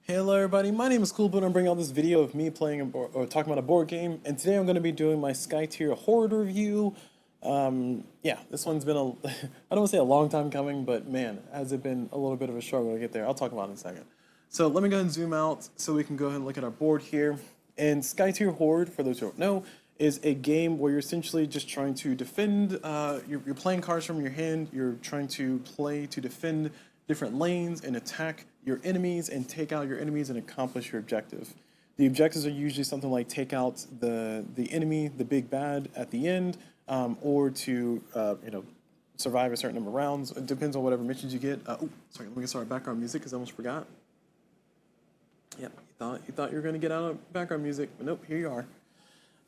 Hello everybody, my name is CulBlu and I'm bringing out this video of me playing or talking about a board game, and today I'm going to be doing my Skytear Horde review. Yeah, this one's been I don't want to say a long time coming, but man, has it been a little bit of a struggle to get there. I'll talk about it in a second. So let me go ahead and zoom out so we can go ahead and look at our board here. And Skytear Horde, for those who don't know, is a game where you're essentially just trying to defend, you're playing cards from your hand, you're trying to play to defend different lanes and attack your enemies and take out your enemies and accomplish your objective. The objectives are usually something like take out the enemy, the big bad at the end, or to survive a certain number of rounds. It depends on whatever missions you get. Oh, sorry, let me get started background music because I almost forgot. Yep, you thought you were gonna get out of background music, but nope, here you are.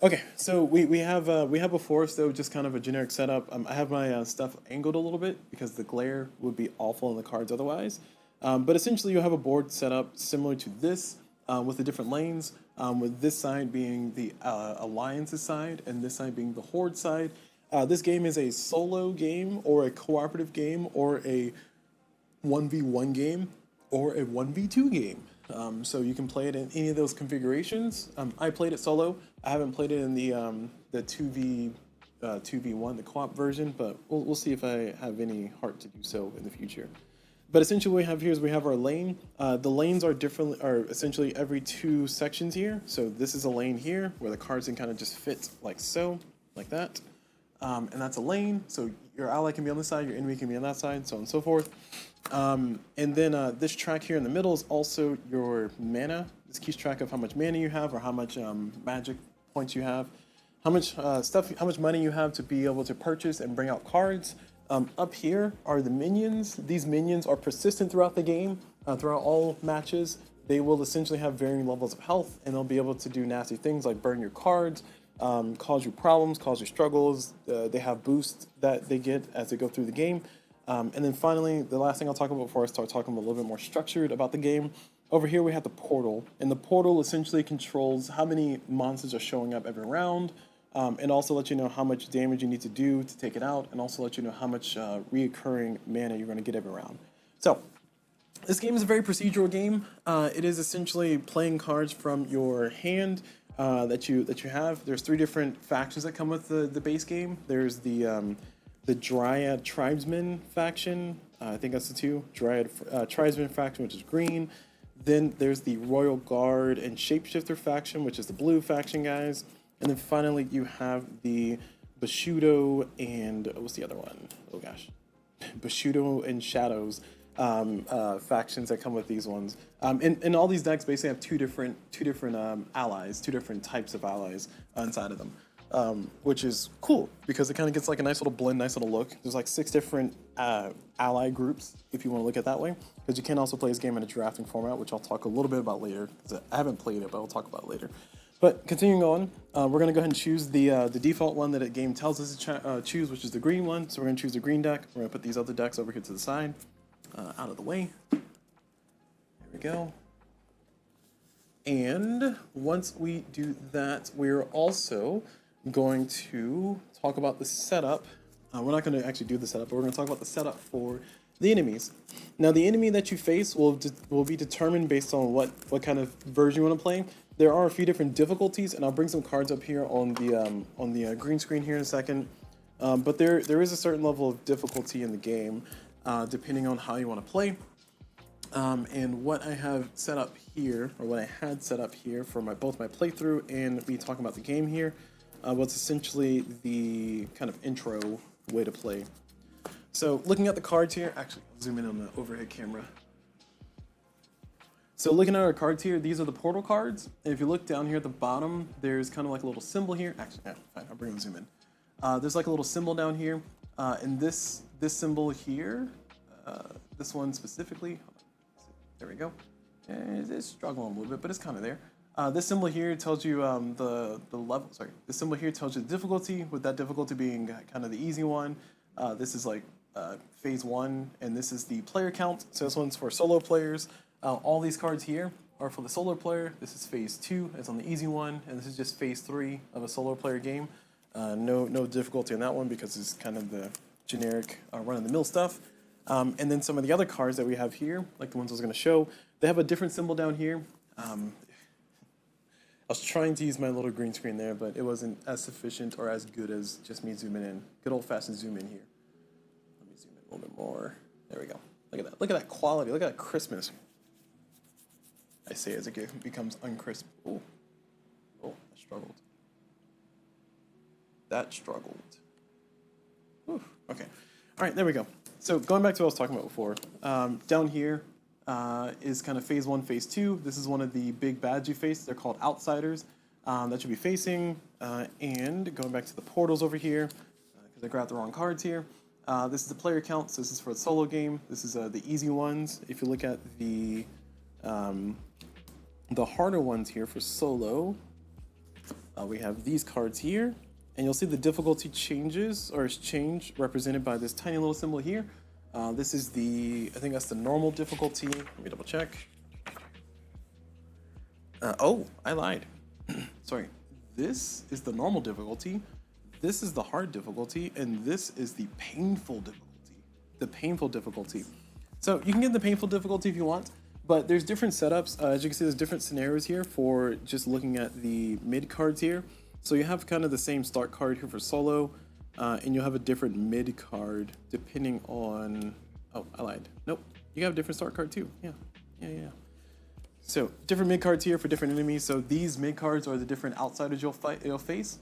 Okay, so we have before us though just kind of a generic setup. I have my stuff angled a little bit because the glare would be awful on the cards otherwise. But essentially you'll have a board set up similar to this with the different lanes, with this side being the Alliance's side and this side being the Horde side. This game is a solo game or a cooperative game or a 1v1 game or a 1v2 game. So you can play it in any of those configurations. I played it solo. I haven't played it in the 2v1, the co-op version, but we'll see if I have any heart to do so in the future. But essentially what we have here is we have our lane. The lanes are essentially every two sections here. So this is a lane here where the cards can kind of just fit like so, like that. And that's a lane, so your ally can be on this side, your enemy can be on that side, so on and so forth. And then this track here in the middle is also your mana. This keeps track of how much mana you have or how much magic points you have, how much how much money you have to be able to purchase and bring out cards. Up here are the minions. These minions are persistent throughout the game, throughout all matches. They will essentially have varying levels of health, and they'll be able to do nasty things like burn your cards, cause you problems, cause you struggles. They have boosts that they get as they go through the game. And then finally, the last thing I'll talk about before I start talking a little bit more structured about the game, over here we have the portal. And the portal essentially controls how many monsters are showing up every round, and also let you know how much damage you need to do to take it out, and also let you know how much reoccurring mana you're going to get every round. So, this game is a very procedural game. It is essentially playing cards from your hand that you have. There's three different factions that come with the base game. There's the Dryad Tribesman faction. I think that's the two. Dryad Tribesman faction, which is green. Then there's the Royal Guard and Shapeshifter faction, which is the blue faction guys. And then finally you have the Bushido and what's the other one? Oh gosh, Bushido and Shadows factions that come with these ones. And all these decks basically have two different allies, two different types of allies inside of them. Which is cool because it kind of gets like a nice little blend, nice little look. There's like 6 different ally groups if you want to look at it that way, because you can also play this game in a drafting format, which I'll talk a little bit about later. I haven't played it, but I'll talk about it later. But continuing on, we're going to go ahead and choose the default one that the game tells us to choose, which is the green one. So we're going to choose the green deck. We're going to put these other decks over here to the side, out of the way. There we go. And once we do that, we're also going to talk about the setup. We're not going to actually do the setup, but we're going to talk about the setup for the enemies. Now, the enemy that you face will be determined based on what kind of version you want to play. There are a few different difficulties, and I'll bring some cards up here on the green screen here in a second. But there is a certain level of difficulty in the game, depending on how you want to play. And what I have set up here, or what I had set up here for both my playthrough and me talking about the game here, was essentially the kind of intro way to play. So looking at the cards here, actually I'll zoom in on the overhead camera. So looking at our cards here, these are the portal cards. And if you look down here at the bottom, there's kind of like a little symbol here. Actually, yeah, fine, I'll bring the zoom in. There's like a little symbol down here. And this symbol here, this one specifically, there we go. It's struggling a little bit, but it's kind of there. This symbol here tells you the level. Sorry, this symbol here tells you the difficulty, with that difficulty being kind of the easy one. This is like phase 1, and this is the player count. So this one's for solo players. All these cards here are for the solo player. This is phase 2. It's on the easy one, and this is just phase 3 of a solo player game. No difficulty on that one because it's kind of the generic run-of-the-mill stuff. And then some of the other cards that we have here, like the ones I was going to show, they have a different symbol down here. I was trying to use my little green screen there, but it wasn't as sufficient or as good as just me zooming in. Good old-fashioned zoom in here. Let me zoom in a little bit more. There we go. Look at that. Look at that quality. Look at that crispness. I say as it becomes uncrisp. Oh, I struggled. That struggled. Whew. Okay. All right, there we go. So going back to what I was talking about before, down here is kind of phase 1, phase 2. This is one of the big bads you face. They're called outsiders that you'll be facing. And going back to the portals over here, because I grabbed the wrong cards here. This is the player count, so this is for the solo game. This is the easy ones. If you look at the harder ones here for solo, we have these cards here, and you'll see the difficulty changes, or is changed, represented by this tiny little symbol here. This is I think that's the normal difficulty. Let me double check. Oh, I lied. Sorry. This is the normal difficulty. This is the hard difficulty, and this is the painful difficulty. The painful difficulty. So you can get the painful difficulty if you want, but there's different setups. As you can see, there's different scenarios here for just looking at the mid cards here. So you have kind of the same start card here for solo, and you'll have a different mid card depending on. Oh, I lied. Nope. You have a different start card too. Yeah. So different mid cards here for different enemies. So these mid cards are the different outsiders you'll face.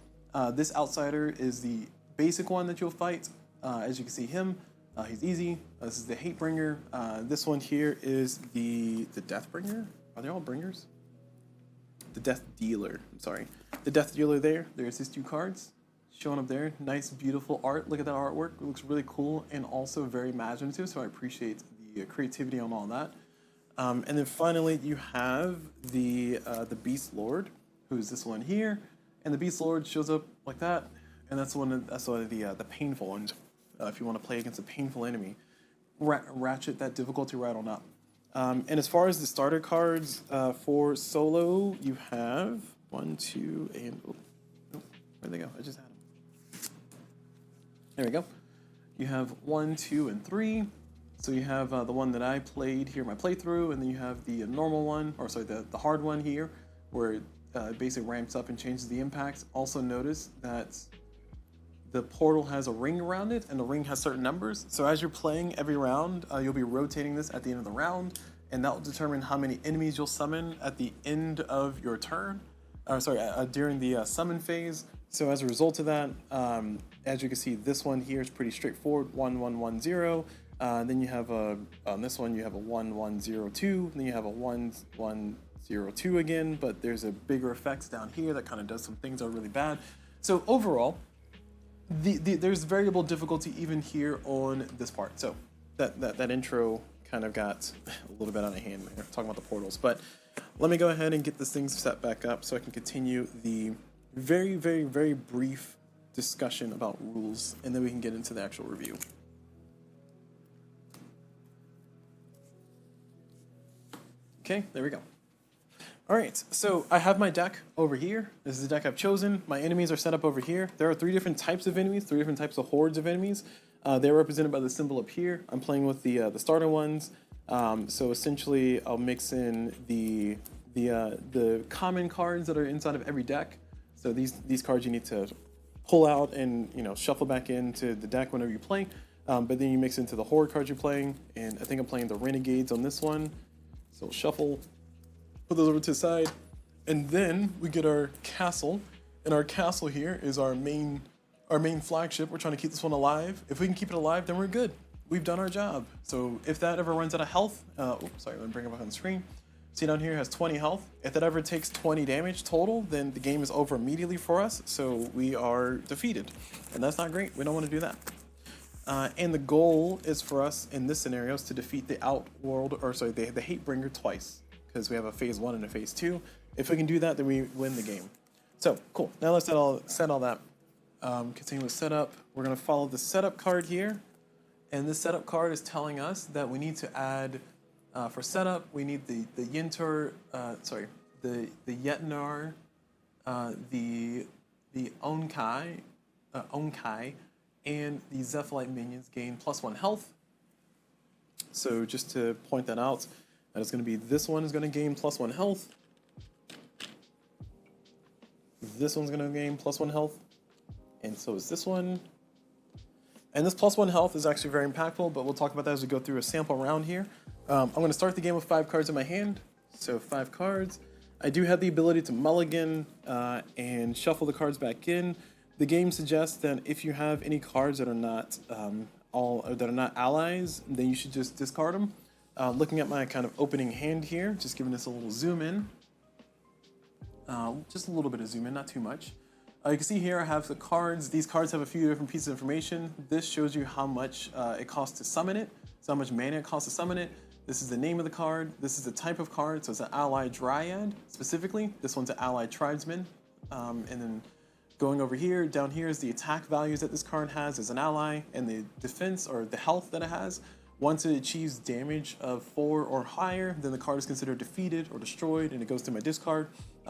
This outsider is the basic one that you'll fight. As you can see him, he's easy. This is the hate bringer. This one here is the death bringer. Are they all bringers? The death dealer. I'm sorry. The death dealer there. There's his 2 cards showing up there. Nice, beautiful art. Look at that artwork. It looks really cool and also very imaginative. So I appreciate the creativity on all that. And then finally, you have the Beast Lord, who's this one here. And the Beast Lord shows up like that, and that's one of the painful ones. If you want to play against a painful enemy, ratchet that difficulty right on up. And as far as the starter cards for solo, you have 1, 2, and where'd they go? I just had them. There we go. You have 1, 2, and 3. So you have the one that I played here, my playthrough, and then you have the normal one, or sorry, the hard one here, where it basically ramps up and changes the impact. Also notice that the portal has a ring around it, and the ring has certain numbers. So as you're playing every round, you'll be rotating this at the end of the round, and that will determine how many enemies you'll summon at the end of your turn. During the summon phase. So as a result of that, as you can see, this one here is pretty straightforward. 1, 1, 1, 0. Then you have on this one you have a 1, 1, 0, 2. Then you have a 1, 1, 0, 2 again, but there's a bigger effects down here that kind of does some things that are really bad. So overall, there's variable difficulty even here on this part. So that intro kind of got a little bit out of hand there, talking about the portals. But let me go ahead and get this thing set back up so I can continue the very, very, very brief discussion about rules, and then we can get into the actual review. Okay, there we go. All right, so I have my deck over here. This is the deck I've chosen. My enemies are set up over here. There are 3 different types of enemies, 3 different types of hordes of enemies. They're represented by the symbol up here. I'm playing with the starter ones. So essentially, I'll mix in the common cards that are inside of every deck. So these cards you need to pull out and shuffle back into the deck whenever you play. But then you mix into the horde cards you're playing, and I think I'm playing the renegades on this one. So shuffle. Put those over to the side, and then we get our castle, and our castle here is our main flagship. We're trying to keep this one alive. If we can keep it alive, then we're good. We've done our job. So if that ever runs out of health, let me bring it back on the screen. See down here, it has 20 health. If that ever takes 20 damage total, then the game is over immediately for us. So we are defeated, and that's not great. We don't want to do that. And the goal is for us in this scenario is to defeat the the Hatebringer twice. Because we have a phase 1 and a phase 2. If we can do that, then we win the game. So cool. Now let's set all that. Continue with setup. We're gonna follow the setup card here, and this setup card is telling us that we need to add for setup. We need the Yintar, the Yetnar, the Onkai, and the Zephylite minions gain +1 health. So just to point that out, that it's going to be this one is going to gain +1 health. This one's going to gain +1 health. And so is this one. And this +1 health is actually very impactful, but we'll talk about that as we go through a sample round here. I'm going to start the game with 5 cards in my hand. So 5 cards. I do have the ability to mulligan and shuffle the cards back in. The game suggests that if you have any cards that are not allies, then you should just discard them. Looking at my kind of opening hand here, just giving this a little zoom in. Just a little bit of zoom in, not too much. You can see here I have the cards. These cards have a few different pieces of information. This shows you how much it costs to summon it, so how much mana it costs to summon it. This is the name of the card. This is the type of card, so it's an ally dryad specifically. This one's an ally tribesman. And then going over here, down here is the attack values that this card has as an ally and the defense or the health that it has. Once it achieves damage of 4 or higher, then the card is considered defeated or destroyed and it goes to my discard.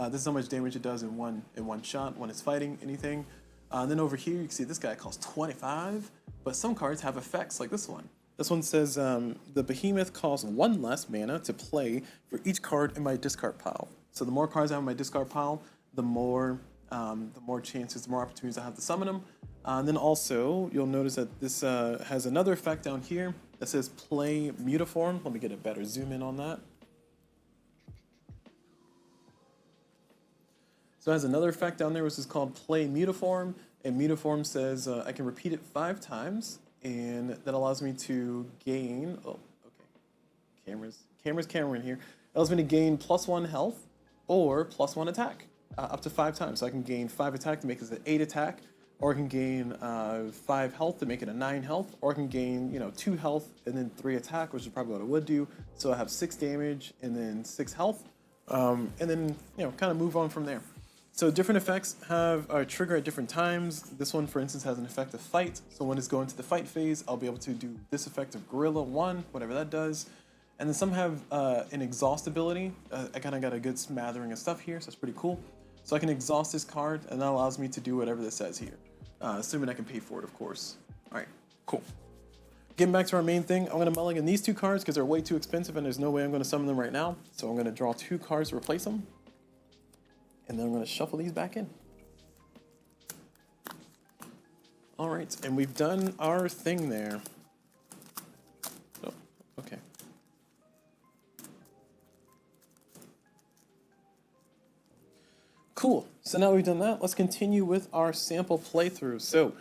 This is how much damage it does in one shot when it's fighting anything. And then over here, you can see this guy costs 25, but some cards have effects like this one. This one says the behemoth costs 1 less mana to play for each card in my discard pile. So the more cards I have in my discard pile, the more chances, the more opportunities I have to summon them. And then also, you'll notice that this has another effect down here that says play mutiform. Let me get a better zoom in on that. So it has another effect down there, which is called play mutiform. And mutiform says I can repeat it 5 times, and that allows me to gain. Oh, okay. Camera in here. It allows me to gain +1 health or +1 attack up to 5 times. So I can gain 5 attack to make this an 8 attack, or I can gain 5 health to make it a 9 health, or I can gain 2 health and then 3 attack, which is probably what I would do. So I have 6 damage and then 6 health, and then kind of move on from there. So different effects have a trigger at different times. This one, for instance, has an effect of fight. So when it's going to the fight phase, I'll be able to do this effect of Gorilla 1, whatever that does. And then some have an exhaust ability. I kind of got a good smattering of stuff here, so it's pretty cool. So I can exhaust this card, and that allows me to do whatever this says here. Assuming I can pay for it, of course. All right, cool. Getting back to our main thing, I'm going to mulligan these 2 cards because they're way too expensive, and there's no way I'm going to summon them right now. So I'm going to draw 2 cards to replace them. And then I'm going to shuffle these back in. All right, and we've done our thing there. Oh, okay. Cool, so now we've done that, let's continue with our sample playthrough. So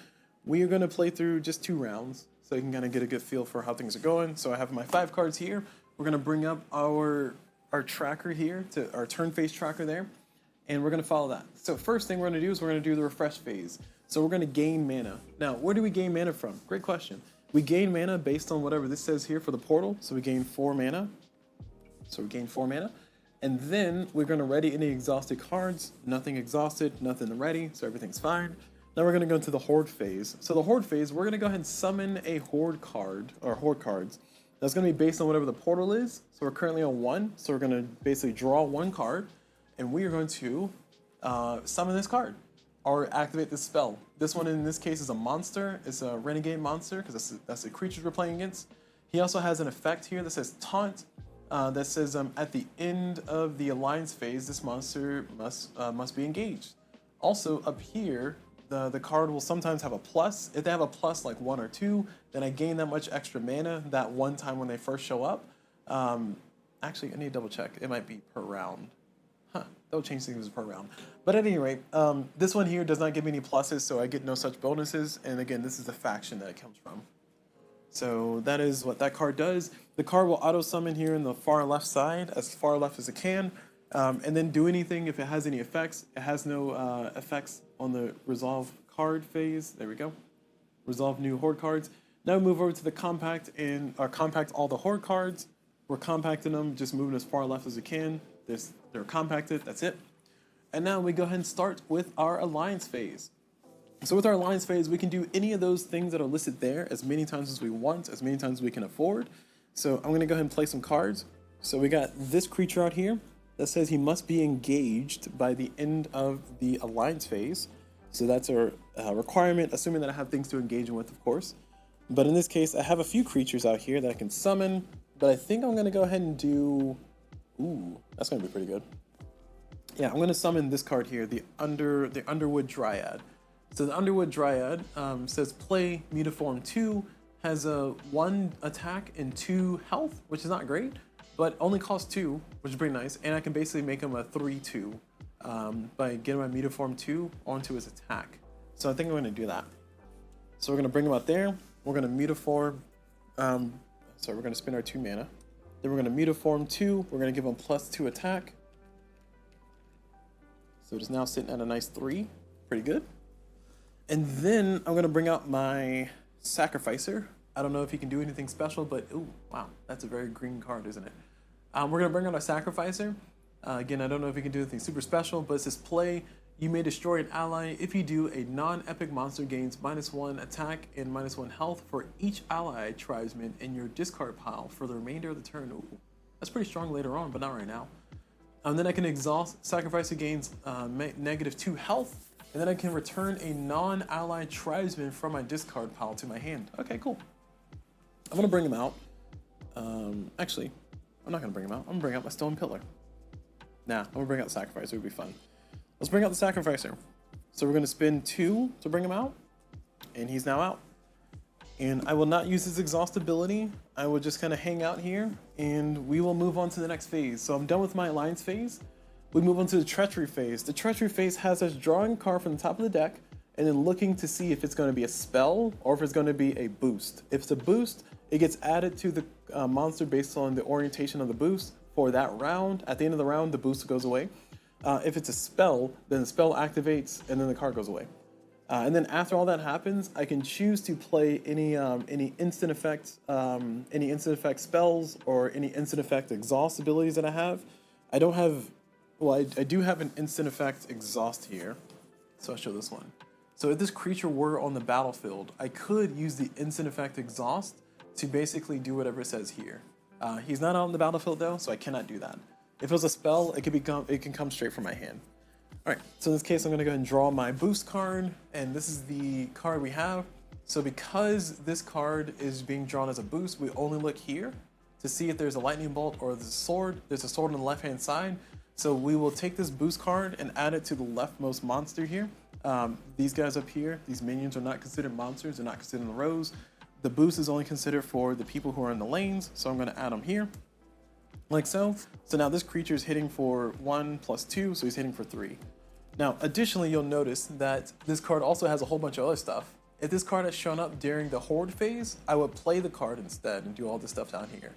we are going to play through just 2 rounds, so you can kind of get a good feel for how things are going. So I have my 5 cards here. We're going to bring up our tracker here, to our turn phase tracker there. And we're going to follow that. So first thing we're going to do is we're going to do the refresh phase. So we're going to gain mana. Now, where do we gain mana from? Great question. We gain mana based on whatever this says here for the portal. So we gain 4 mana. And then we're going to ready any exhausted cards. Nothing exhausted, nothing ready, so everything's fine. Now we're going to go into the Horde phase. So the Horde phase, we're going to go ahead and summon a Horde card, or Horde cards. That's going to be based on whatever the portal is. So we're currently on 1. So we're going to basically draw 1 card. And we are going to summon this card or activate this spell. This one in this case is a monster. It's a renegade monster because that's the creatures we're playing against. He also has an effect here that says taunt. That says at the end of the alliance phase, this monster must be engaged. Also up here, the card will sometimes have a plus. If they have a plus like 1 or 2, then I gain that much extra mana that one time when they first show up. Actually, I need to double check. It might be per round. They'll change things per round. But at any rate, this one here does not give me any pluses, so I get no such bonuses. And again, this is the faction that it comes from. So that is what that card does. The card will auto-summon here in the far left side, as far left as it can, and then do anything if it has any effects. It has no effects on the resolve card phase. There we go. Resolve new Horde cards. Now we move over to the compact and compact all the Horde cards. We're compacting them, just moving as far left as we can. They're compacted, that's it. And now we go ahead and start with our alliance phase. So with our alliance phase, we can do any of those things that are listed there as many times as we want, as many times as we can afford. So I'm gonna go ahead and play some cards. So we got this creature out here that says he must be engaged by the end of the alliance phase. So that's a requirement, assuming that I have things to engage with, of course. But in this case, I have a few creatures out here that I can summon, but I think I'm gonna go ahead and do, ooh, that's gonna be pretty good. Yeah, I'm gonna summon this card here, the Underwood Dryad. So the Underwood Dryad says play Mutaform 2, has a 1 attack and 2 health, which is not great, but only costs 2, which is pretty nice, and I can basically make him a 3/2 by getting my Mutaform 2 onto his attack. So I think I'm gonna do that. So we're gonna bring him out there, we're gonna Mutaform, we're gonna spend our 2 mana. Then we're gonna Mutaform 2, we're gonna give him +2 attack. So it is now sitting at a nice 3, pretty good. And then I'm gonna bring out my Sacrificer. I don't know if he can do anything special, but ooh, wow, that's a very green card, isn't it? We're gonna bring out our Sacrificer. Again, I don't know if he can do anything super special, but it says play, you may destroy an ally. If you do, a non-epic monster gains -1 attack and -1 health for each ally tribesman in your discard pile for the remainder of the turn. Ooh, that's pretty strong later on, but not right now. Then I can exhaust, Sacrificer gains -2 health, and then I can return a non-allied tribesman from my discard pile to my hand. Okay, cool. I'm gonna bring him out. Actually, I'm not gonna bring him out. I'm gonna bring out my Stone Pillar. Nah, I'm gonna bring out the Sacrificer, it'll be fun. Let's bring out the Sacrificer. So we're gonna spend 2 to bring him out, and he's now out. And I will not use his exhaust ability. I will just kind of hang out here, and we will move on to the next phase. So I'm done with my Alliance phase. We move on to the Treachery phase. The Treachery phase has us drawing a card from the top of the deck, and then looking to see if it's going to be a spell or if it's going to be a boost. If it's a boost, it gets added to the monster based on the orientation of the boost for that round. At the end of the round, the boost goes away. If it's a spell, then the spell activates, and then the card goes away. And then after all that happens, I can choose to play any instant effect spells or any instant effect exhaust abilities that I have. I don't have, well, I do have an instant effect exhaust here, so I'll show this one. So if this creature were on the battlefield, I could use the instant effect exhaust to basically do whatever it says here. He's not out on the battlefield though, so I cannot do that. If it was a spell, it can come straight from my hand. All right, so in this case, I'm gonna go ahead and draw my boost card, and this is the card we have. So because this card is being drawn as a boost, we only look here to see if there's a lightning bolt or there's a sword. There's a sword on the left-hand side. So we will take this boost card and add it to the leftmost monster here. These guys up here, these minions are not considered monsters, they're not considered in the rows. The boost is only considered for the people who are in the lanes, so I'm gonna add them here, like so. So now this creature is hitting for 1 + 2, so he's hitting for 3. Now, additionally, you'll notice that this card also has a whole bunch of other stuff. If this card had shown up during the Horde phase, I would play the card instead and do all this stuff down here.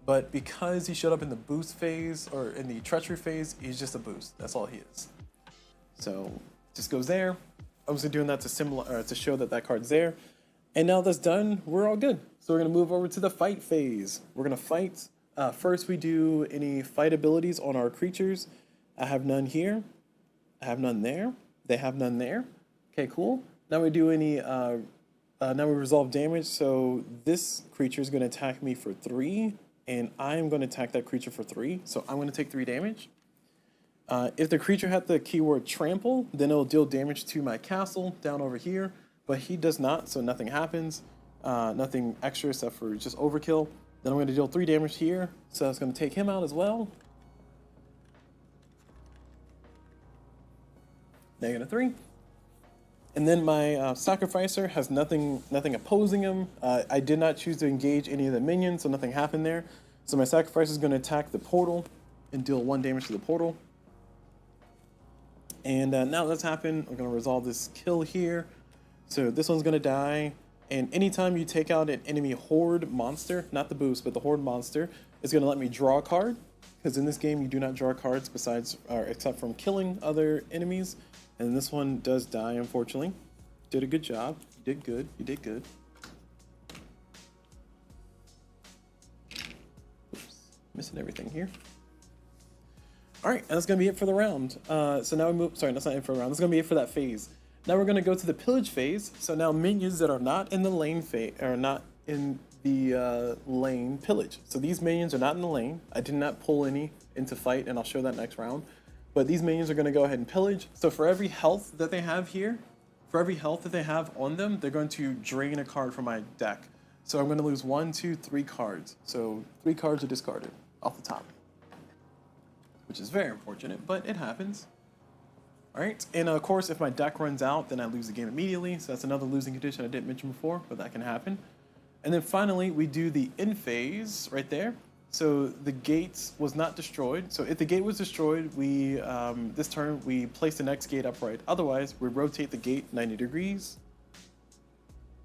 But because he showed up in the boost phase, or in the Treachery phase, he's just a boost. That's all he is. So, just goes there. I'm just doing that to show that that card's there. And now that's done, we're all good. So we're gonna move over to the fight phase. We're gonna fight. First, we do any fight abilities on our creatures. I have none here. I have none there. They have none there. Okay, cool. Now we do any, now we resolve damage. So this creature is going to attack me for 3, and I am going to attack that creature for 3. So I'm going to take 3 damage. If the creature had the keyword trample, then it'll deal damage to my castle down over here. But he does not, so nothing happens. Nothing extra except for just overkill. Then I'm going to deal 3 damage here. So it's going to take him out as well. -3. And then my Sacrificer has nothing opposing him. I did not choose to engage any of the minions, so nothing happened there. So my Sacrificer is going to attack the portal and deal 1 damage to the portal. And now that's happened, I'm going to resolve this kill here. So this one's going to die. And anytime you take out an enemy Horde monster, not the boost, but the Horde monster, it's going to let me draw a card. Because in this game, you do not draw cards except from killing other enemies. And this one does die, unfortunately. Did a good job. You did good. You did good. Oops, missing everything here. All right, and that's gonna be it for the round. So now we move. Sorry, that's not it for the round. That's gonna be it for that phase. Now we're gonna go to the pillage phase. So now minions that are not in the lane phase are not in the lane pillage. So these minions are not in the lane. I did not pull any into fight, and I'll show that next round. But these minions are going to go ahead and pillage. So for every health that they have here, for every health that they have on them, they're going to drain a card from my deck. So I'm going to lose 1, 2, 3 cards. So 3 cards are discarded off the top, which is very unfortunate, but it happens. All right, and of course, if my deck runs out, then I lose the game immediately. So that's another losing condition I didn't mention before, but that can happen. And then finally, we do the end phase right there. So the gate was not destroyed. So if the gate was destroyed, we this turn we place the next gate upright. Otherwise, we rotate the gate 90 degrees,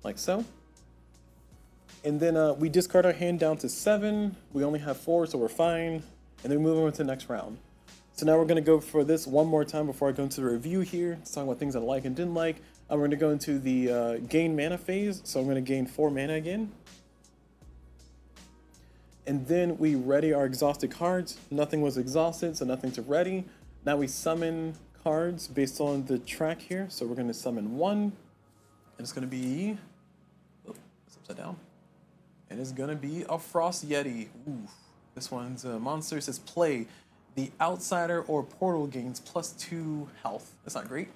like so. And then we discard our hand down to 7. We only have 4, so we're fine. And then we move on to the next round. So now we're going to go for this one more time before I go into the review here. Let's talk about things I like and didn't like. We're going to go into the gain mana phase. So I'm going to gain 4 mana again. And then we ready our exhausted cards. Nothing was exhausted, so nothing to ready. Now we summon cards based on the track here. So we're going to summon 1. And it's going to be... Oh, it's upside down. And it's going to be a Frost Yeti. Ooh, this one's a monster. It says play. The outsider or portal gains +2 health. That's not great.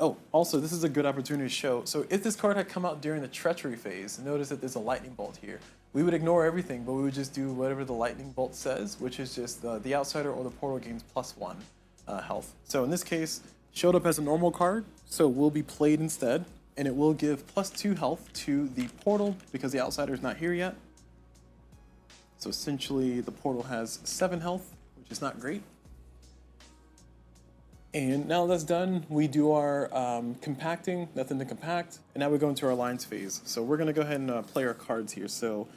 Oh, also, this is a good opportunity to show. So if this card had come out during the treachery phase, notice that there's a lightning bolt here. We would ignore everything, but we would just do whatever the lightning bolt says, which is just the outsider or the portal gains +1 health. So in this case, showed up as a normal card, so will be played instead, and it will give +2 health to the portal because the outsider is not here yet. So essentially, the portal has 7 health, which is not great. And now that's done, we do our compacting, nothing to compact, and now we go into our alliance phase. So we're gonna go ahead and play our cards here. So,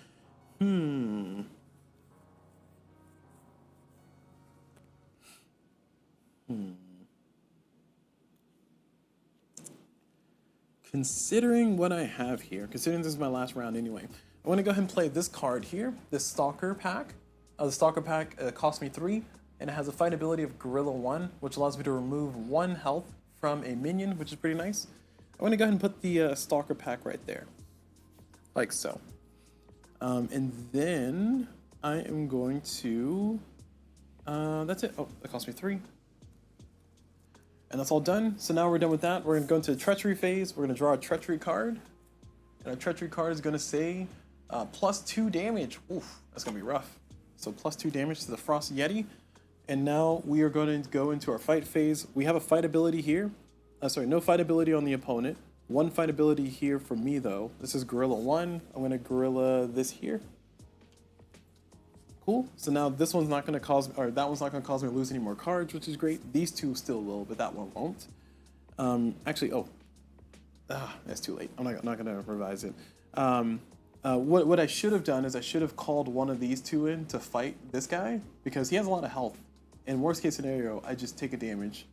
Considering what I have here, considering this is my last round anyway, I want to go ahead and play this card here, this Stalker pack. The Stalker pack costs me 3, and it has a fight ability of Gorilla 1, which allows me to remove 1 health from a minion, which is pretty nice. I want to go ahead and put the Stalker pack right there, like so. And then I am going to, that's it. Oh, that cost me 3. And that's all done. So now we're done with that. We're going to go into the Treachery phase. We're going to draw a Treachery card. And our Treachery card is going to say +2 damage. Oof, that's going to be rough. So +2 damage to the Frost Yeti. And now we are going to go into our fight phase. We have a fight ability here. Sorry, no fight ability on the opponent. 1 fight ability here for me, though. This is Gorilla 1. I'm going to Gorilla this here. Cool. So now this one's not going to cause, or that one's not going to cause me to lose any more cards, which is great. These 2 still will, but that one won't. Actually, that's too late. I'm not going to revise it. What I should have done is I should have called one of these 2 in to fight this guy because he has a lot of health. In worst case scenario, I just take a damage.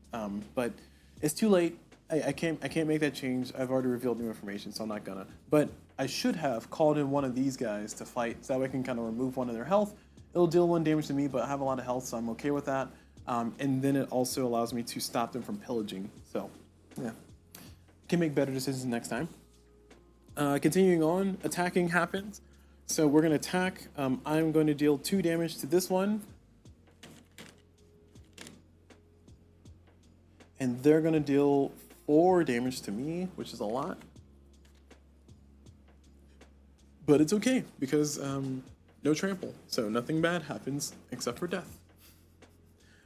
But it's too late. I can't make that change. I've already revealed new information, so I'm not gonna. But I should have called in one of these guys to fight, so that way I can kind of remove 1 of their health. It'll deal 1 damage to me, but I have a lot of health, so I'm okay with that. And then it also allows me to stop them from pillaging. So, yeah. Can make better decisions next time. Continuing on, attacking happens. So we're going to attack. I'm going to deal 2 damage to this one. And they're going to deal 4 damage to me, which is a lot. But it's okay, because no trample. So nothing bad happens except for death.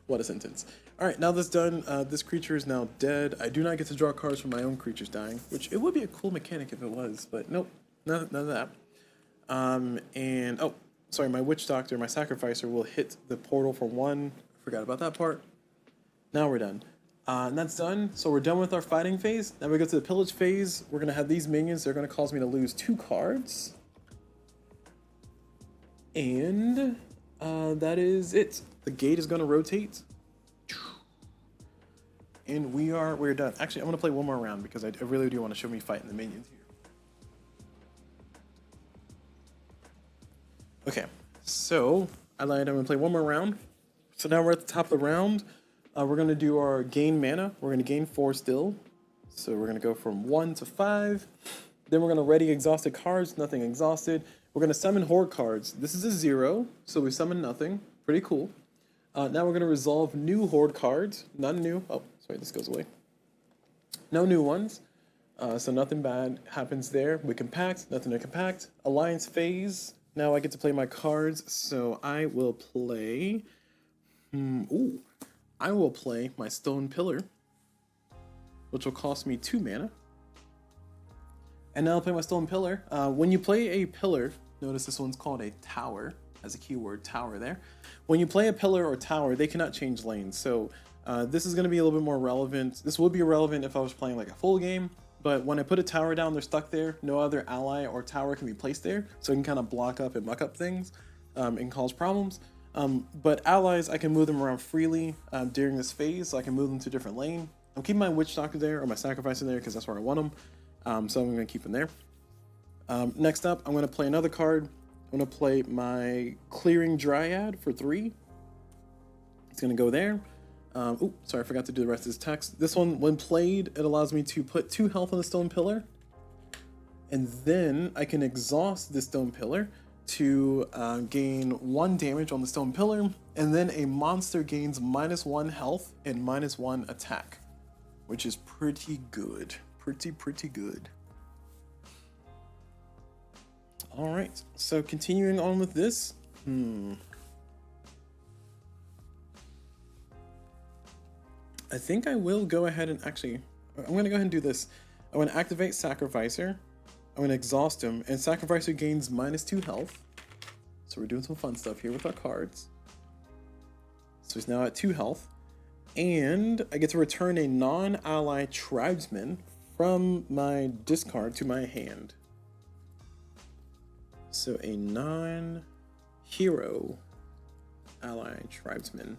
What a sentence. All right, now that's done. This creature is now dead. I do not get to draw cards from my own creatures dying, which it would be a cool mechanic if it was, but nope, none of that. And, oh, sorry, my Witch Doctor, my Sacrificer will hit the portal for 1. Forgot about that part. Now we're done. And that's done. So we're done with our fighting phase. Now we go to the pillage phase. We're going to have these minions. They're going to cause me to lose 2 cards. And that is it. The gate is going to rotate. And we're done. Actually, I'm going to play one more round because I really do want to show me fighting the minions here. Okay, so I lied. I'm going to play one more round. So now we're at the top of the round. We're going to do our gain mana. We're going to gain 4 still. So we're going to go from 1 to 5. Then we're going to ready exhausted cards. Nothing exhausted. We're going to summon horde cards. This is a 0, so we summon nothing. Pretty cool. Now we're going to resolve new Horde cards. None new. Oh, sorry, this goes away. No new ones. So nothing bad happens there. We compact, nothing to compact. Alliance phase. Now I get to play my cards. So I will play... I will play my Stone Pillar, which will cost me 2 mana. And now I'll play my Stone Pillar. When you play a pillar, notice this one's called a tower, has a keyword tower there. When you play a pillar or tower, they cannot change lanes. So this is going to be a little bit more relevant. This would be relevant if I was playing like a full game, but when I put a tower down, they're stuck there. No other ally or tower can be placed there, so it can kind of block up and muck up things and cause problems. But allies, I can move them around freely during this phase, so I can move them to a different lane. I'm keeping my Witch Doctor there, or my Sacrificer there, because that's where I want them. So I'm going to keep them there. Next up, I'm going to play another card. I'm going to play my Clearing Dryad for 3. It's going to go there. Sorry, I forgot to do the rest of this text. This one, when played, it allows me to put 2 health on the Stone Pillar. And then I can exhaust the Stone Pillar to gain 1 damage on the Stone Pillar. And then a monster gains -1 health and -1 attack, which is pretty good. Pretty good. All right, so continuing on with this. I think I will go ahead and actually, I'm going to go ahead and do this. I'm going to activate Sacrificer. I'm going to exhaust him, and Sacrificer gains -2 health. So we're doing some fun stuff here with our cards. So he's now at 2 health. And I get to return a non-ally tribesman from my discard to my hand. So a non-hero ally tribesman.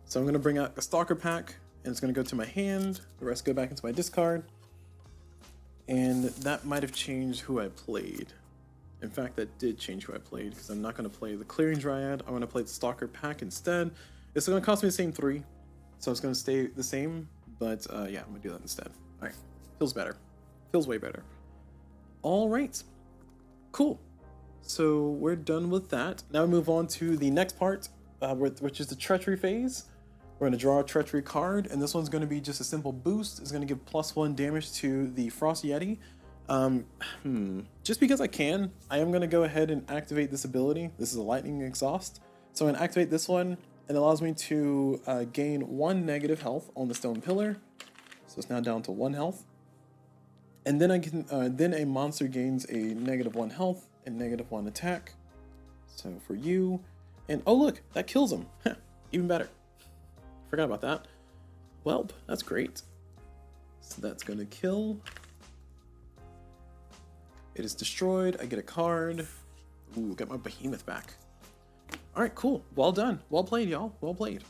So I'm going to bring out a Stalker pack, and it's going to go to my hand. The rest go back into my discard. And that might have changed who I played. In fact, that did change who I played, because I'm not going to play the Clearing Dryad. I'm going to play the Stalker pack instead. It's going to cost me the same 3. So it's going to stay the same, but yeah, I'm going to do that instead. All right, feels better. Feels way better. All right, cool. So we're done with that. Now we move on to the next part, which is the Treachery phase. We're going to draw a Treachery card, and this one's going to be just a simple boost. It's going to give +1 damage to the Frost Yeti. Just because I can, I am going to go ahead and activate this ability. This is a Lightning Exhaust. So I'm going to activate this one. It allows me to gain 1 negative health on the Stone Pillar. So it's now down to 1 health. And then I can then a monster gains a -1 health and -1 attack. So for you, and oh look, that kills him. Even better. Forgot about that. Well, that's great. So that's gonna kill. It is destroyed. I get a card. Ooh, got my Behemoth back. All right, cool. Well done. Well played, y'all. Well played.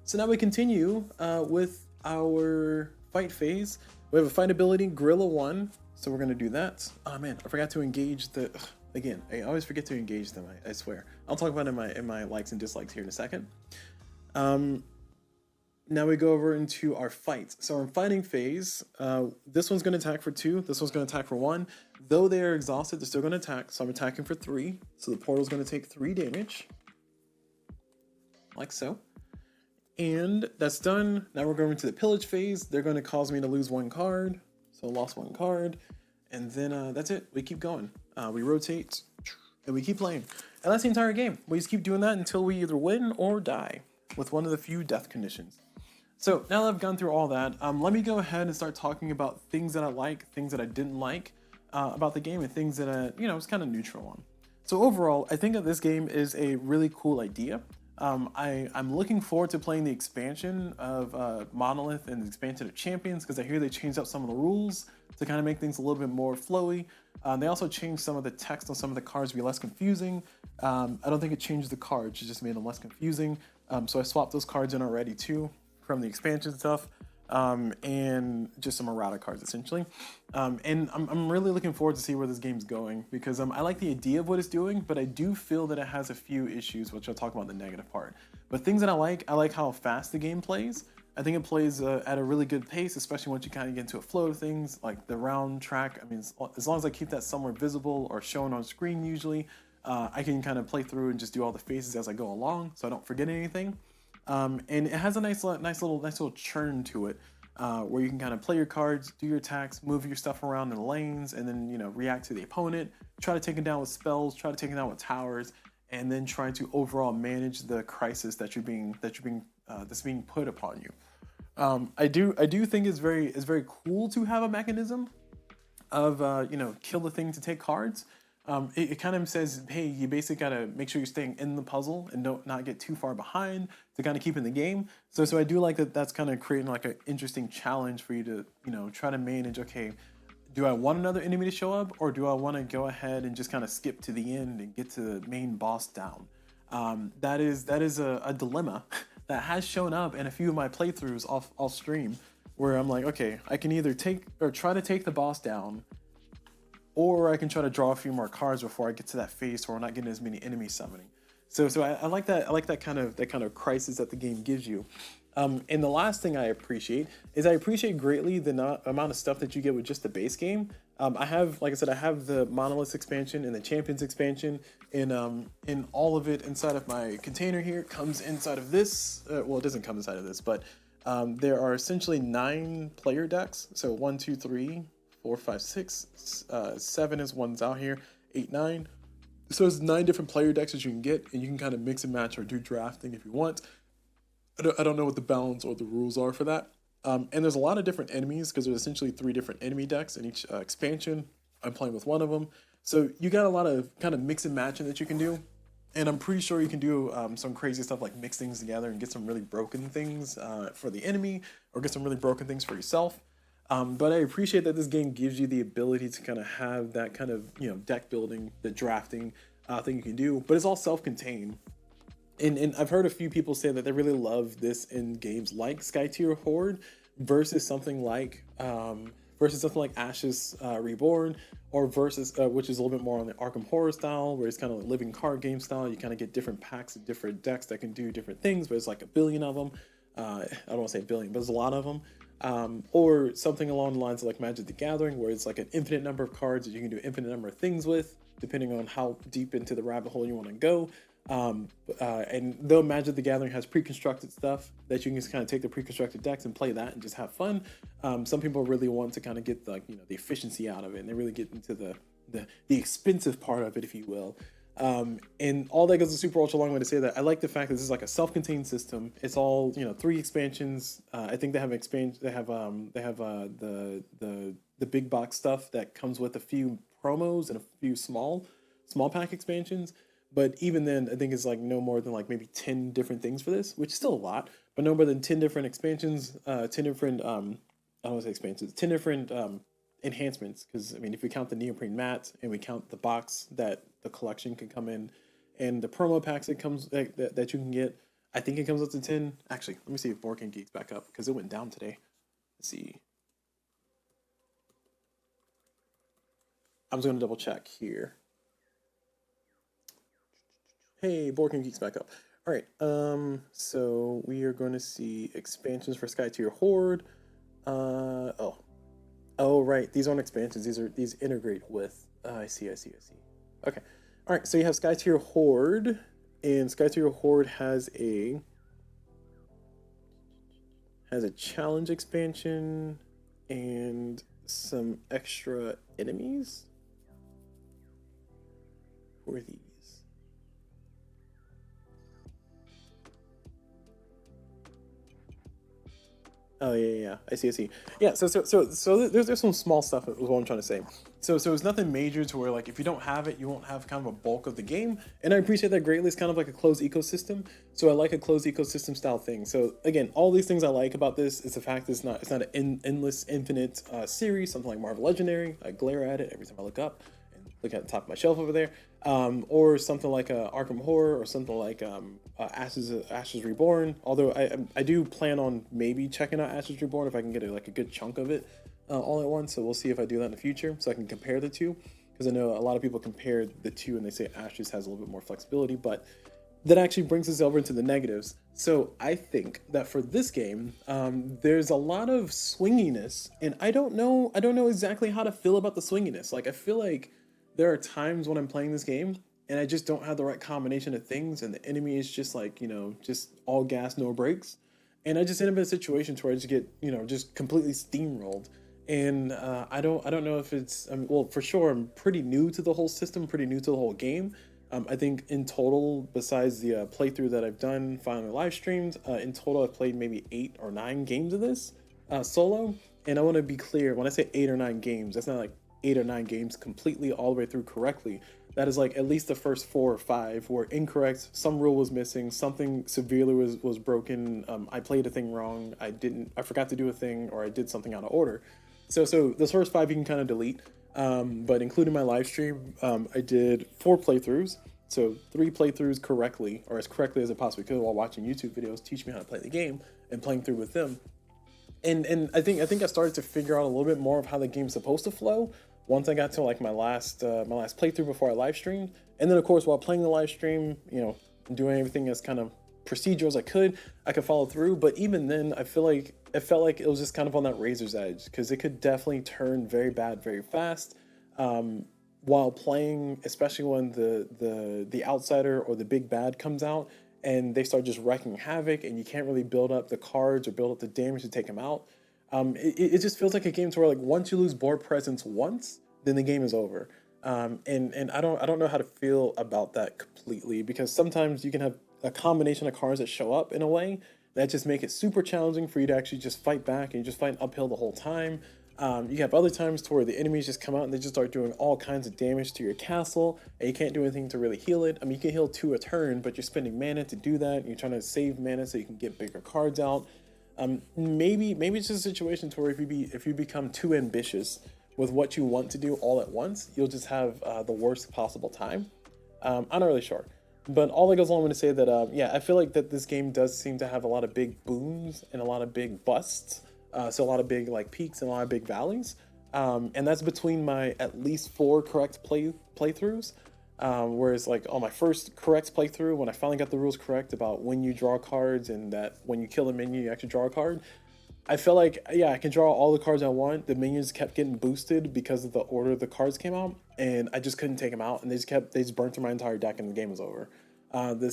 So now we continue with our fight phase. We have a fight ability, Gorilla 1. So we're going to do that. Oh man, I forgot to engage the... Again, I always forget to engage them, I swear. I'll talk about it in my likes and dislikes here in a second. Now we go over into our fights. So our fighting phase, this one's going to attack for 2. This one's going to attack for 1. Though they are exhausted, they're still going to attack. So I'm attacking for 3. So the portal's going to take 3 damage. Like so. And that's done. Now we're going into the pillage phase. They're going to cause me to lose 1 card. So I lost 1 card. And then that's it. We keep going. We rotate and we keep playing. And that's the entire game. We just keep doing that until we either win or die with one of the few death conditions. So now that I've gone through all that, let me go ahead and start talking about things that I like, things that I didn't like about the game, and things that I, was kind of neutral on. So overall, I think that this game is a really cool idea. I'm looking forward to playing the expansion of Monolith and the expansion of Champions, because I hear they changed up some of the rules to kind of make things a little bit more flowy. They also changed some of the text on some of the cards to be less confusing. I don't think it changed the cards, it just made them less confusing. So I swapped those cards in already too from the expansion stuff, and just some errata cards essentially. And I'm really looking forward to see where this game's going, because I like the idea of what it's doing, but I do feel that it has a few issues, which I'll talk about in the negative part. But things that I like how fast the game plays. I think it plays at a really good pace, especially once you kind of get into a flow of things, like the round track. I mean, as long as I keep that somewhere visible or shown on screen usually, I can kind of play through and just do all the phases as I go along, so I don't forget anything. And it has a nice little churn to it, where you can kind of play your cards, do your attacks, move your stuff around in the lanes, and then react to the opponent, try to take it down with spells, try to take it down with towers, and then try to overall manage the crisis that's being put upon you. I do think it's very cool to have a mechanism of kill the thing to take cards. It kind of says, hey, you basically gotta make sure you're staying in the puzzle and don't not get too far behind to kind of keep in the game. So I do like that. That's kind of creating like an interesting challenge for you to try to manage. Okay, do I want another enemy to show up, or do I want to go ahead and just kind of skip to the end and get to the main boss down? That is a dilemma that has shown up in a few of my playthroughs off stream, where I'm like, okay, I can either try to take the boss down, or I can try to draw a few more cards before I get to that phase where we're not getting as many enemies summoning. So I like that. I like that kind of crisis that the game gives you. And the last thing I appreciate greatly the amount of stuff that you get with just the base game. I have, like I said, I have the Monoliths expansion and the Champions expansion, and all of it inside of my container here. It comes inside of this. Well, it doesn't come inside of this, but there are essentially 9 player decks. So 1, 2, 3, 4, 5, 6, 7 is one's out here, 8, 9. So it's 9 different player decks that you can get, and you can kind of mix and match or do drafting if you want. I don't know what the balance or the rules are for that. And there's a lot of different enemies, because there's essentially 3 different enemy decks in each expansion. I'm playing with one of them. So you got a lot of kind of mix and matching that you can do. And I'm pretty sure you can do some crazy stuff like mix things together and get some really broken things for the enemy, or get some really broken things for yourself. But I appreciate that this game gives you the ability to kind of have that kind of deck building, the drafting thing you can do. But it's all self-contained. And I've heard a few people say that they really love this in games like Skytear Horde versus something like Ashes Reborn, or versus which is a little bit more on the Arkham Horror style, where it's kind of like living card game style. You kind of get different packs of different decks that can do different things, but it's like a billion of them. I don't want to say a billion, but there's a lot of them. Or something along the lines of like Magic the Gathering, where it's like an infinite number of cards that you can do infinite number of things with, depending on how deep into the rabbit hole you want to go. And though Magic the Gathering has pre-constructed stuff that you can just kind of take the pre-constructed decks and play that and just have fun, some people really want to kind of get the efficiency out of it, and they really get into the expensive part of it, if you will. And all that goes a super ultra long way to say that I like the fact that this is like a self-contained system. It's all 3 expansions. I think they have the big box stuff that comes with a few promos and a few small pack expansions. But even then, I think it's like no more than like maybe 10 different things for this, which is still a lot, but no more than 10 different expansions, 10 different, I don't want to say expansions, 10 different enhancements. Because, I mean, if we count the neoprene mats and we count the box that the collection can come in, and the promo packs that you can get, I think it comes up to 10. Actually, let me see if Board Game Geek's back up, because it went down today. Let's see. I'm just going to double check here. Hey, Board Game Geek's back up. All right, so we are going to see expansions for Skytear Horde. Oh, right, these aren't expansions. These integrate with. I see. Okay, all right. So you have Skytear Horde, and Skytear Horde has a challenge expansion and some extra enemies. Who are these? Oh yeah. I see. Yeah. So there's some small stuff. Is what I'm trying to say. So it's nothing major to where like if you don't have it, you won't have kind of a bulk of the game. And I appreciate that greatly. It's kind of like a closed ecosystem. So I like a closed ecosystem style thing. So again, all these things I like about this is the fact that it's not an endless, infinite series. Something like Marvel Legendary. I glare at it every time I look up and look at the top of my shelf over there. Or something like Arkham Horror, or something like Ashes Reborn. Although I do plan on maybe checking out Ashes Reborn if I can get a good chunk of it all at once. So we'll see if I do that in the future, so I can compare the two, because I know a lot of people compare the two and they say Ashes has a little bit more flexibility, but that actually brings us over into the negatives. So I think that for this game, there's a lot of swinginess, and I don't know exactly how to feel about the swinginess. Like I feel like there are times when I'm playing this game and I just don't have the right combination of things, and the enemy is just like, you know, just all gas, no brakes. And I just end up in a situation where I just get, you know, just completely steamrolled. And I don't know if it's, well, for sure, I'm pretty new to the whole system, pretty new to the whole game. I think in total, besides the playthrough that I've done, finally live streamed, in total I've played maybe 8 or 9 games of this solo. And I want to be clear, when I say 8 or 9 games, that's not like 8 or 9 games completely all the way through correctly. That is like at least the first 4 or 5 were incorrect. Some rule was missing. Something severely was broken. I played a thing wrong. I forgot to do a thing, or I did something out of order. So those first 5 you can kind of delete. But including my live stream, I did 4 playthroughs. So 3 playthroughs correctly, or as correctly as I possibly could, while watching YouTube videos teach me how to play the game and playing through with them. And I think I started to figure out a little bit more of how the game's supposed to flow once I got to like my last playthrough before I live streamed. And then of course while playing the live stream, you know, doing everything as kind of procedural as I could follow through. But even then, I feel like it felt like it was just kind of on that razor's edge, because it could definitely turn very bad very fast. While playing, especially when the outsider or the big bad comes out and they start just wrecking havoc, and you can't really build up the cards or build up the damage to take them out. It just feels like a game to where like once you lose board presence once, then the game is over. And I don't know how to feel about that completely, because sometimes you can have a combination of cards that show up in a way that just make it super challenging for you to actually just fight back, and you just fight uphill the whole time. You have other times to where the enemies just come out and they just start doing all kinds of damage to your castle, and you can't do anything to really heal it. I mean, you can heal 2 a turn, but you're spending mana to do that, and you're trying to save mana so you can get bigger cards out. Maybe it's just a situation to where if you become too ambitious with what you want to do all at once, you'll just have the worst possible time. I'm not really sure. But all that goes along with to say that, yeah, I feel like that this game does seem to have a lot of big booms and a lot of big busts. So a lot of big like peaks and a lot of big valleys. And that's between my at least 4 correct playthroughs. Whereas like on my first correct playthrough, when I finally got the rules correct about when you draw cards and that when you kill a minion, you actually draw a card, I felt like, yeah, I can draw all the cards I want. The minions kept getting boosted because of the order the cards came out, and I just couldn't take them out, and they just burnt through my entire deck, and the game was over. The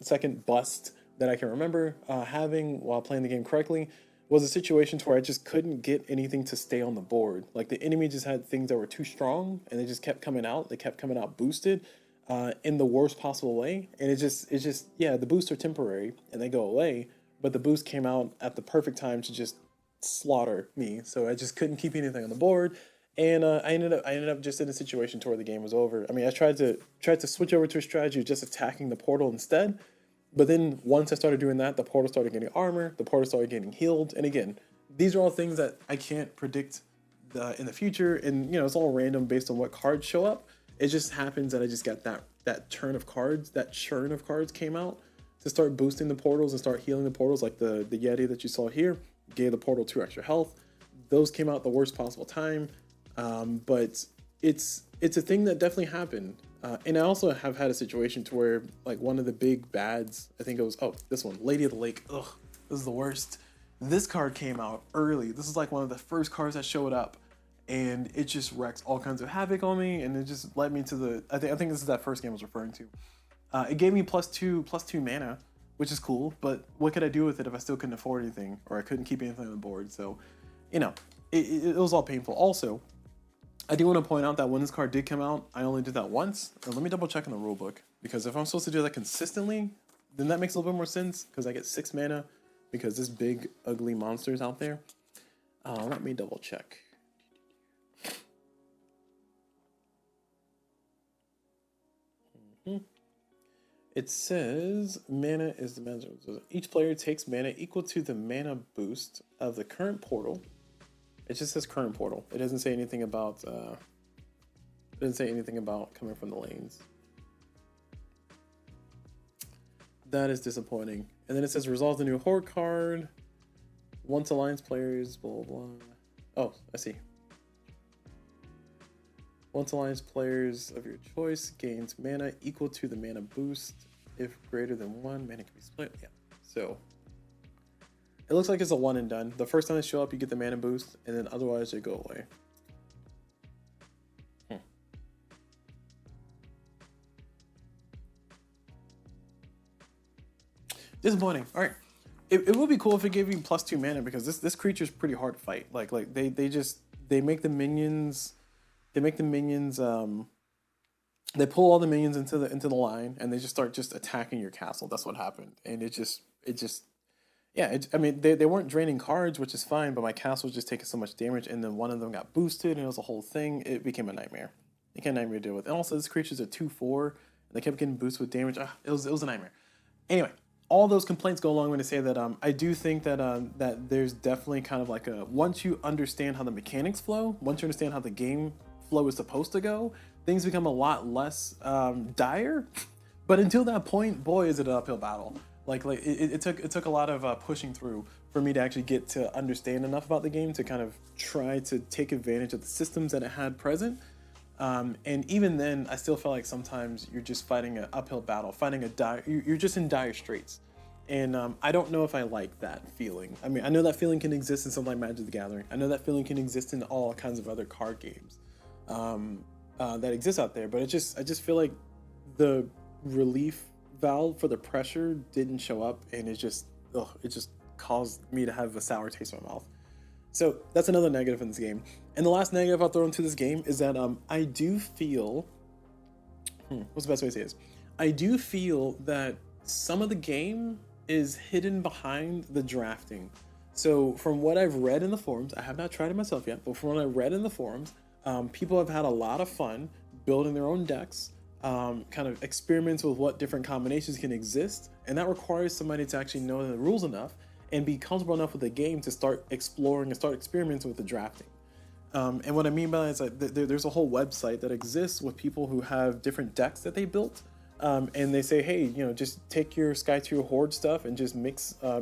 second bust that I can remember having while playing the game correctly was a situation where I just couldn't get anything to stay on the board. Like the enemy just had things that were too strong, and they just kept coming out. They kept coming out boosted in the worst possible way, and it's just yeah, the boosts are temporary and they go away. But the boost came out at the perfect time to just slaughter me. So I just couldn't keep anything on the board, and I ended up just in a situation to where the game was over. I mean, I tried to switch over to a strategy of just attacking the portal instead, but then once I started doing that, the portal started getting armor, the portal started getting healed, and again, these are all things that I can't predict in the future, and you know, it's all random based on what cards show up. It just happens that I just got that churn of cards came out to start boosting the portals and start healing the portals, like the Yeti that you saw here gave the portal 2 extra health. Those came out the worst possible time, but it's a thing that definitely happened. And I also have had a situation to where like one of the big bads, I think it was, this one, Lady of the Lake. Ugh, this is the worst. This card came out early. This is like one of the first cards that showed up, and it just wrecked all kinds of havoc on me, and it just led me to the, I think this is that first game I was referring to. It gave me +2 mana, which is cool, but what could I do with it if I still couldn't afford anything, or I couldn't keep anything on the board? So, you know, it was all painful. Also, I do want to point out that when this card did come out, I only did that once. And let me double check in the rulebook, because if I'm supposed to do that consistently, then that makes a little bit more sense, because I get 6 mana, because this big, ugly monster is out there. Let me double check. It says mana is the mana. Each player takes mana equal to the mana boost of the current portal. It just says current portal. It doesn't say anything about coming from the lanes. That is disappointing. And then it says resolve the new Horde card. Once alliance players, blah blah blah. Oh, I see. Once alliance players of your choice gains mana equal to the mana boost. If greater than 1, mana can be split. Yeah. So it looks like it's a one and done. The first time they show up, you get the mana boost, and then otherwise they go away. Disappointing. All right. It would be cool if it gave you +2 mana, because this creature's pretty hard to fight. Like they make the minions, they pull all the minions into the line, and they just start just attacking your castle. That's what happened. And it just yeah, I mean, they weren't draining cards, which is fine, but my castle was just taking so much damage, and then one of them got boosted, and it was a whole thing. It became a nightmare. It became a nightmare to deal with. And also, this creature's a 2/4, and they kept getting boosted with damage. It was a nightmare. Anyway, all those complaints go along with to say that I do think that that there's definitely kind of like once you understand how the mechanics flow, once you understand how the game flow is supposed to go, things become a lot less dire. But until that point, boy, is it an uphill battle. Like it took a lot of pushing through for me to actually get to understand enough about the game to kind of try to take advantage of the systems that it had present. And even then, I still feel like sometimes you're just fighting an uphill battle, you're just in dire straits. And I don't know if I like that feeling. I mean, I know that feeling can exist in something like Magic the Gathering. I know that feeling can exist in all kinds of other card games that exist out there. But I just feel like the relief valve for the pressure didn't show up, and it just caused me to have a sour taste in my mouth. So that's another negative in this game. And the last negative I'll throw into this game is that I do feel, what's the best way to say this? I do feel that some of the game is hidden behind the drafting. So from what I've read in the forums, I have not tried it myself yet, but from what I read in the forums, people have had a lot of fun building their own decks, kind of experiments with what different combinations can exist, and that requires somebody to actually know the rules enough and be comfortable enough with the game to start exploring and start experimenting with the drafting. And what I mean by that is like there's a whole website that exists with people who have different decks that they built, and they say, hey, just take your Skytear Horde stuff and just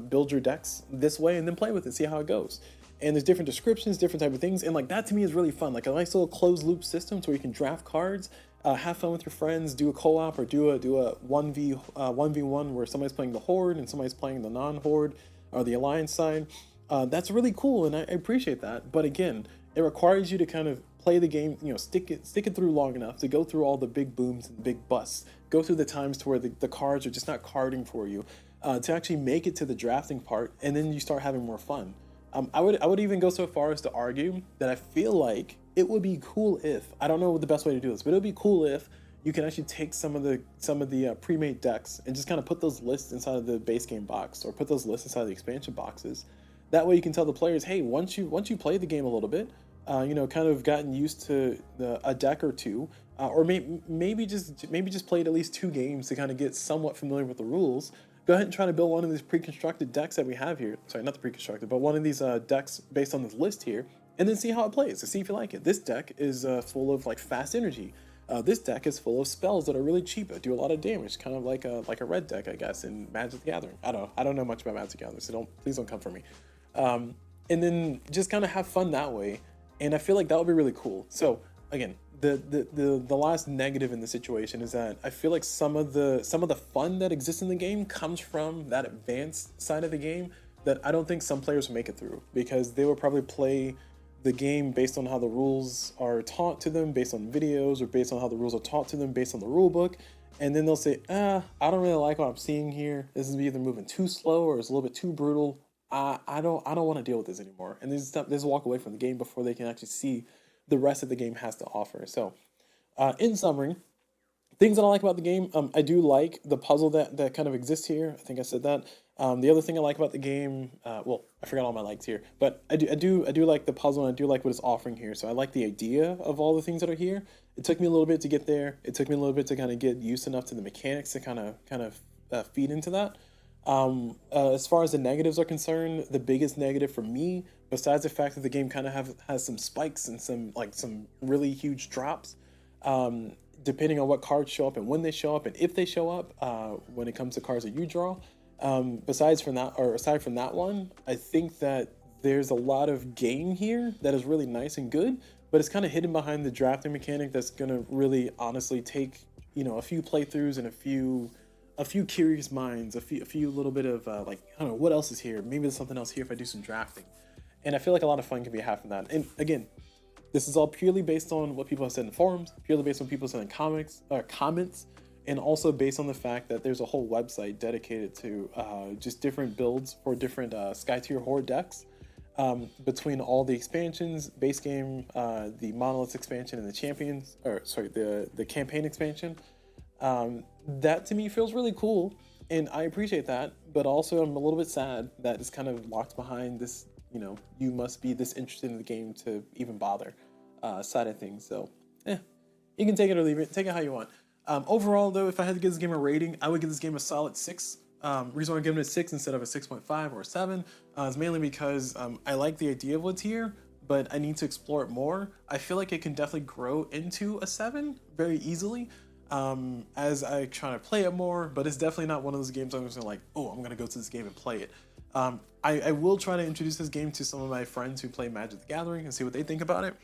build your decks this way, and then play with it, see how it goes. And there's different descriptions, different type of things, and like that to me is really fun. Like a nice little closed loop system to where you can draft cards, have fun with your friends, do a co-op, or do a 1v1 where somebody's playing the Horde and somebody's playing the non-Horde or the Alliance side. That's really cool, and I appreciate that. But again, it requires you to kind of play the game, stick it through long enough to go through all the big booms and big busts, go through the times to where the cards are just not carding for you, to actually make it to the drafting part, and then you start having more fun. I would even go so far as to argue that I feel like it would be cool if, I don't know the best way to do this, but it would be cool if you can actually take some of the pre-made decks and just kind of put those lists inside of the base game box, or put those lists inside of the expansion boxes. That way you can tell the players, hey, once you play the game a little bit, kind of gotten used to a deck or two, or maybe just played at least 2 games to kind of get somewhat familiar with the rules. Go ahead and try to build one of these pre-constructed decks that we have here. Sorry, not the pre-constructed, but one of these decks based on this list here, and then see how it plays, to see if you like it. This deck is full of like fast energy. This deck is full of spells that are really cheap, that do a lot of damage, kind of like a red deck, I guess, in Magic the Gathering. I don't know much about Magic the Gathering, so please don't come for me. And then just kind of have fun that way, and I feel like that would be really cool. So again, the last negative in the situation is that I feel like some of the fun that exists in the game comes from that advanced side of the game that I don't think some players will make it through, because they will probably play the game based on how the rules are taught to them, based on videos, or based on how the rules are taught to them based on the rule book, and then they'll say, I don't really like what I'm seeing here. This is either moving too slow or it's a little bit too brutal. I don't want to deal with this anymore, and they just walk away from the game before they can actually see the rest of the game has to offer. So, in summary, things that I like about the game, I do like the puzzle that kind of exists here. I think I said that. The other thing I like about the game, I forgot all my likes here, but I do like the puzzle, and I do like what it's offering here. So I like the idea of all the things that are here. It took me a little bit to get there. It took me a little bit to kind of get used enough to the mechanics to kind of feed into that. As far as the negatives are concerned, the biggest negative for me, besides the fact that the game kind of has some spikes and some really huge drops, depending on what cards show up and when they show up and if they show up, when it comes to cards that you draw. Aside from that one, I think that there's a lot of game here that is really nice and good, but it's kind of hidden behind the drafting mechanic that's gonna really honestly take a few playthroughs and a few curious minds, a few little bit of I don't know what else is here. Maybe there's something else here if I do some drafting, and I feel like a lot of fun can be had from that. And again, this is all purely based on what people have said in forums, purely based on people said in comments. and also based on the fact that there's a whole website dedicated to just different builds for different Skytear Horde decks. Between all the expansions, base game, the Monoliths expansion, and the Champions, or sorry, the campaign expansion, that to me feels really cool, and I appreciate that. But also, I'm a little bit sad that it's kind of locked behind this, you must be this interested in the game to even bother side of things. So, you can take it or leave it. Take it how you want. Overall, though, if I had to give this game a rating, I would give this game a solid 6. Reason why I'm giving it a 6 instead of a 6.5 or a 7 is mainly because I like the idea of what's here, but I need to explore it more. I feel like it can definitely grow into a 7 very easily as I try to play it more, but it's definitely not one of those games I'm just gonna like, oh, I'm gonna go to this game and play it. I will try to introduce this game to some of my friends who play Magic the Gathering and see what they think about it.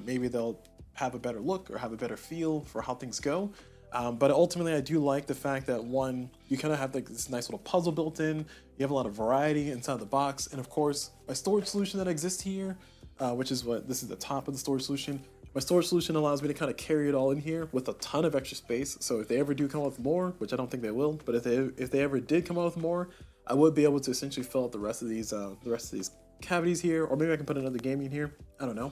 Maybe they'll have a better look or have a better feel for how things go. But ultimately, I do like the fact that, one, you kind of have like this nice little puzzle built in. You have a lot of variety inside the box, and of course, my storage solution that exists here, which is this is the top of the storage solution. My storage solution allows me to kind of carry it all in here with a ton of extra space. So if they ever do come out with more, which I don't think they will, but if they ever did come out with more, I would be able to essentially fill out the rest of these cavities here, or maybe I can put another game in here. I don't know.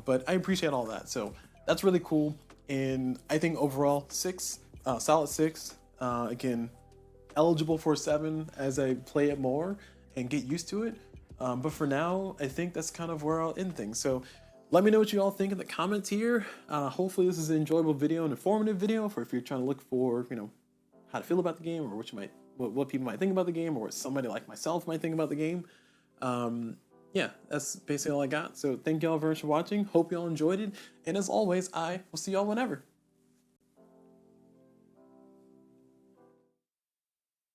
But I appreciate all that. So that's really cool. And I think overall 6, solid 6. Again, eligible for 7 as I play it more and get used to it. But for now, I think that's kind of where I'll end things. So let me know what you all think in the comments here. Hopefully this is an enjoyable video and informative video for if you're trying to look for, how to feel about the game, or what people might think about the game, or what somebody like myself might think about the game. Yeah, that's basically all I got. So thank y'all very much for watching. Hope y'all enjoyed it. And as always, I will see y'all whenever.